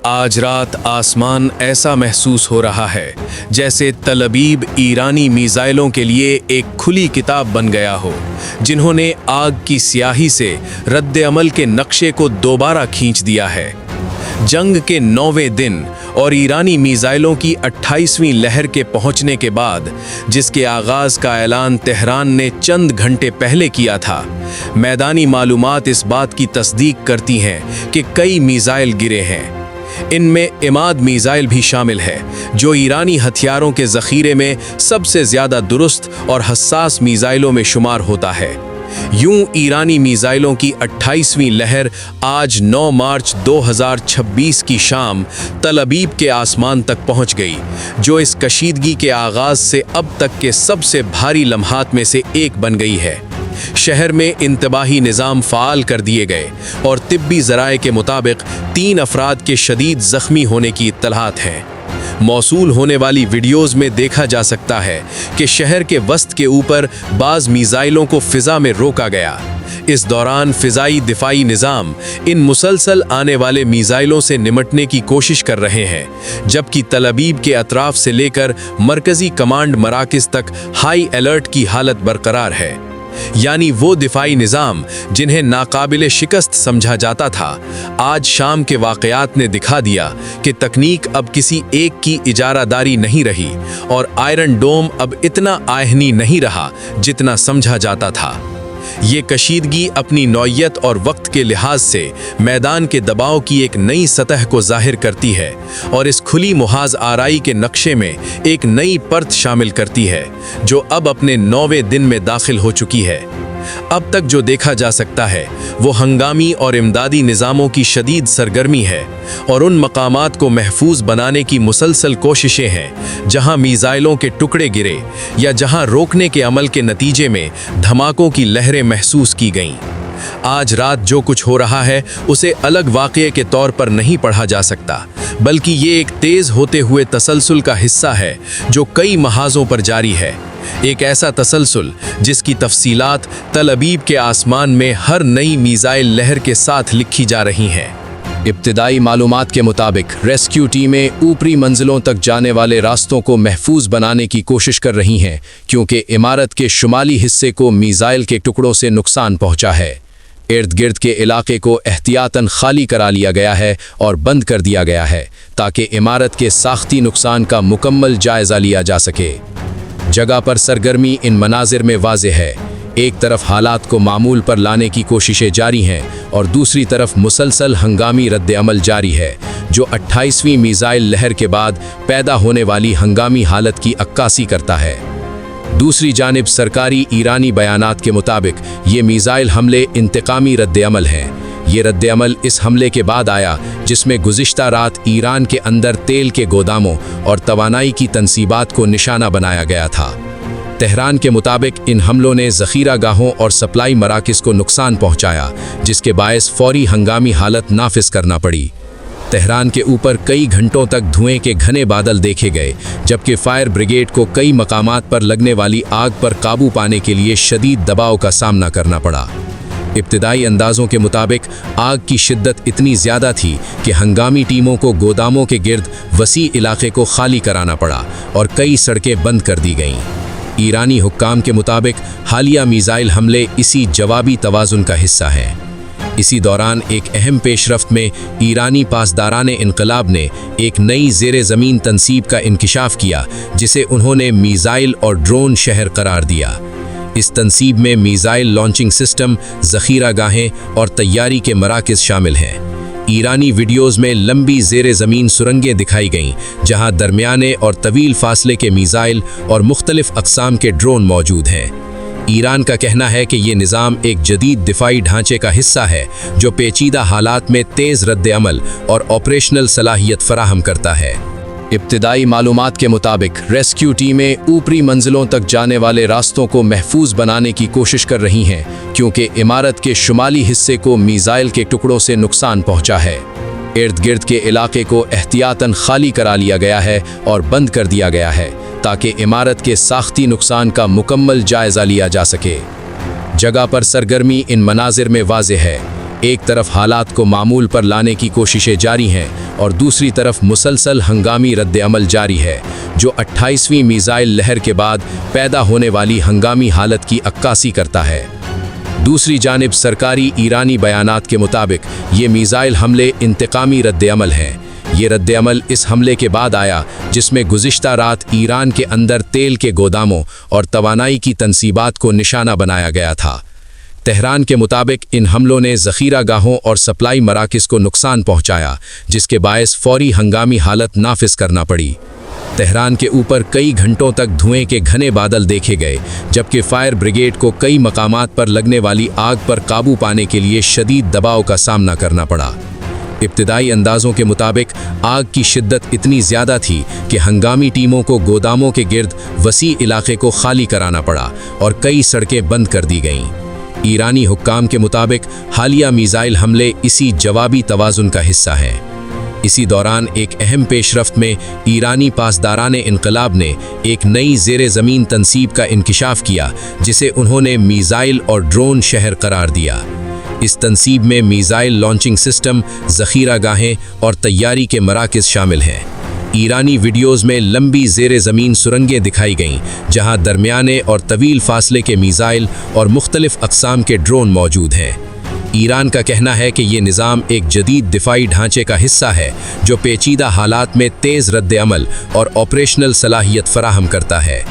آج رات آسمان ایسا محسوس ہو رہا ہے جیسے تل ابیب ایرانی میزائلوں کے لیے ایک کھلی کتاب بن گیا ہو، جنہوں نے آگ کی سیاہی سے رد عمل کے نقشے کو دوبارہ کھینچ دیا ہے۔ جنگ کے 9ویں دن اور ایرانی میزائلوں کی 28ویں لہر کے پہنچنے کے بعد، جس کے آغاز کا اعلان تہران نے چند گھنٹے پہلے کیا تھا، میدانی معلومات اس بات کی تصدیق کرتی ہیں کہ کئی میزائل گرے ہیں۔ ان میں عماد میزائل بھی شامل ہے، جو ایرانی ہتھیاروں کے ذخیرے میں سب سے زیادہ درست اور حساس میزائلوں میں شمار ہوتا ہے۔ یوں ایرانی میزائلوں کی 28ویں لہر آج 9 مارچ 2026 کی شام تل ابیب کے آسمان تک پہنچ گئی، جو اس کشیدگی کے آغاز سے اب تک کے سب سے بھاری لمحات میں سے ایک بن گئی ہے۔ شہر میں انتباہی نظام فعال کر دیے گئے اور طبی ذرائع کے مطابق 3 افراد کے شدید زخمی ہونے کی اطلاعات ہیں۔ موصول ہونے والی ویڈیوز میں دیکھا جا سکتا ہے کہ شہر کے وسط کے اوپر بعض میزائلوں کو فضا میں روکا گیا۔ اس دوران فضائی دفاعی نظام ان مسلسل آنے والے میزائلوں سے نمٹنے کی کوشش کر رہے ہیں، جبکہ تل ابیب کے اطراف سے لے کر مرکزی کمانڈ مراکز تک ہائی الرٹ کی حالت برقرار ہے۔ یعنی وہ دفاعی نظام جنہیں ناقابل شکست سمجھا جاتا تھا، آج شام کے واقعات نے دکھا دیا کہ تکنیک اب کسی ایک کی اجارہ داری نہیں رہی، اور آئرن ڈوم اب اتنا آہنی نہیں رہا جتنا سمجھا جاتا تھا۔ یہ کشیدگی اپنی نوعیت اور وقت کے لحاظ سے میدان کے دباؤ کی ایک نئی سطح کو ظاہر کرتی ہے، اور اس کھلی محاذ آرائی کے نقشے میں ایک نئی پرت شامل کرتی ہے، جو اب اپنے 9ویں دن میں داخل ہو چکی ہے۔ اب تک جو دیکھا جا سکتا ہے وہ ہنگامی اور امدادی نظاموں کی شدید سرگرمی ہے، اور ان مقامات کو محفوظ بنانے کی مسلسل کوششیں ہیں جہاں میزائلوں کے ٹکڑے گرے یا جہاں روکنے کے عمل کے نتیجے میں دھماکوں کی لہریں محسوس کی گئیں۔ آج رات جو کچھ ہو رہا ہے اسے الگ واقعے کے طور پر نہیں پڑھا جا سکتا، بلکہ یہ ایک تیز ہوتے ہوئے تسلسل کا حصہ ہے جو کئی محاذوں پر جاری ہے۔ ایک ایسا تسلسل جس کی تفصیلات تل ابیب کے آسمان میں ہر نئی میزائل لہر کے ساتھ لکھی جا رہی ہیں۔ ابتدائی معلومات کے مطابق ریسکیو ٹیمیں اوپری منزلوں تک جانے والے راستوں کو محفوظ بنانے کی کوشش کر رہی ہیں، کیونکہ عمارت کے شمالی حصے کو میزائل کے ٹکڑوں سے نقصان پہنچا ہے۔ ارد گرد کے علاقے کو احتیاطاً خالی کرا لیا گیا ہے اور بند کر دیا گیا ہے تاکہ عمارت کے ساختی نقصان کا مکمل جائزہ لیا جا سکے۔ جگہ پر سرگرمی ان مناظر میں واضح ہے۔ ایک طرف حالات کو معمول پر لانے کی کوششیں جاری ہیں، اور دوسری طرف مسلسل ہنگامی رد عمل جاری ہے، جو 28ویں میزائل لہر کے بعد پیدا ہونے والی ہنگامی حالت کی عکاسی کرتا ہے۔ دوسری جانب سرکاری ایرانی بیانات کے مطابق یہ میزائل حملے انتقامی رد عمل ہیں۔ یہ رد عمل اس حملے کے بعد آیا جس میں گزشتہ رات ایران کے اندر تیل کے گوداموں اور توانائی کی تنصیبات کو نشانہ بنایا گیا تھا۔ تہران کے مطابق ان حملوں نے ذخیرہ گاہوں اور سپلائی مراکز کو نقصان پہنچایا، جس کے باعث فوری ہنگامی حالت نافذ کرنا پڑی۔ تہران کے اوپر کئی گھنٹوں تک دھوئیں کے گھنے بادل دیکھے گئے، جبکہ فائر بریگیڈ کو کئی مقامات پر لگنے والی آگ پر قابو پانے کے لیے شدید دباؤ کا سامنا کرنا پڑا۔ ابتدائی اندازوں کے مطابق آگ کی شدت اتنی زیادہ تھی کہ ہنگامی ٹیموں کو گوداموں کے گرد وسیع علاقے کو خالی کرانا پڑا اور کئی سڑکیں بند کر دی گئیں۔ ایرانی حکام کے مطابق حالیہ میزائل حملے اسی جوابی توازن کا حصہ ہیں۔ اسی دوران ایک اہم پیش رفت میں ایرانی پاسداران انقلاب نے ایک نئی زیر زمین تنصیب کا انکشاف کیا، جسے انہوں نے میزائل اور ڈرون شہر قرار دیا۔ اس تنصیب میں میزائل لانچنگ سسٹم، ذخیرہ گاہیں اور تیاری کے مراکز شامل ہیں۔ ایرانی ویڈیوز میں لمبی زیر زمین سرنگیں دکھائی گئیں، جہاں درمیانے اور طویل فاصلے کے میزائل اور مختلف اقسام کے ڈرون موجود ہیں۔ ایران کا کہنا ہے کہ یہ نظام ایک جدید دفاعی ڈھانچے کا حصہ ہے جو پیچیدہ حالات میں تیز رد عمل اور آپریشنل صلاحیت فراہم کرتا ہے۔ ابتدائی معلومات کے مطابق ریسکیو ٹیمیں اوپری منزلوں تک جانے والے راستوں کو محفوظ بنانے کی کوشش کر رہی ہیں، کیونکہ عمارت کے شمالی حصے کو میزائل کے ٹکڑوں سے نقصان پہنچا ہے۔ ارد گرد کے علاقے کو احتیاطاً خالی کرا لیا گیا ہے اور بند کر دیا گیا ہے تاکہ عمارت کے ساختی نقصان کا مکمل جائزہ لیا جا سکے۔ جگہ پر سرگرمی ان مناظر میں واضح ہے۔ ایک طرف حالات کو معمول پر لانے کی کوششیں جاری ہیں اور دوسری طرف مسلسل ہنگامی رد عمل جاری ہے جو 28ویں میزائل لہر کے بعد پیدا ہونے والی ہنگامی حالت کی عکاسی کرتا ہے۔ دوسری جانب سرکاری ایرانی بیانات کے مطابق یہ میزائل حملے انتقامی رد عمل ہیں۔ یہ رد عمل اس حملے کے بعد آیا جس میں گزشتہ رات ایران کے اندر تیل کے گوداموں اور توانائی کی تنصیبات کو نشانہ بنایا گیا تھا۔ تہران کے مطابق ان حملوں نے ذخیرہ گاہوں اور سپلائی مراکز کو نقصان پہنچایا جس کے باعث فوری ہنگامی حالت نافذ کرنا پڑی۔ تہران کے اوپر کئی گھنٹوں تک دھوئیں کے گھنے بادل دیکھے گئے جبکہ فائر بریگیڈ کو کئی مقامات پر لگنے والی آگ پر قابو پانے کے لیے شدید دباؤ کا سامنا کرنا پڑا۔ ابتدائی اندازوں کے مطابق آگ کی شدت اتنی زیادہ تھی کہ ہنگامی ٹیموں کو گوداموں کے گرد وسیع علاقے کو خالی کرانا پڑا اور کئی سڑکیں بند کر دی گئیں۔ ایرانی حکام کے مطابق حالیہ میزائل حملے اسی جوابی توازن کا حصہ ہیں۔ اسی دوران ایک اہم پیش رفت میں ایرانی پاسداران انقلاب نے ایک نئی زیر زمین تنصیب کا انکشاف کیا جسے انہوں نے میزائل اور ڈرون شہر قرار دیا۔ اس تنصیب میں میزائل لانچنگ سسٹم، ذخیرہ گاہیں اور تیاری کے مراکز شامل ہیں۔ ایرانی ویڈیوز میں لمبی زیر زمین سرنگیں دکھائی گئیں جہاں درمیانے اور طویل فاصلے کے میزائل اور مختلف اقسام کے ڈرون موجود ہیں۔ ایران کا کہنا ہے کہ یہ نظام ایک جدید دفاعی ڈھانچے کا حصہ ہے جو پیچیدہ حالات میں تیز رد عمل اور آپریشنل صلاحیت فراہم کرتا ہے۔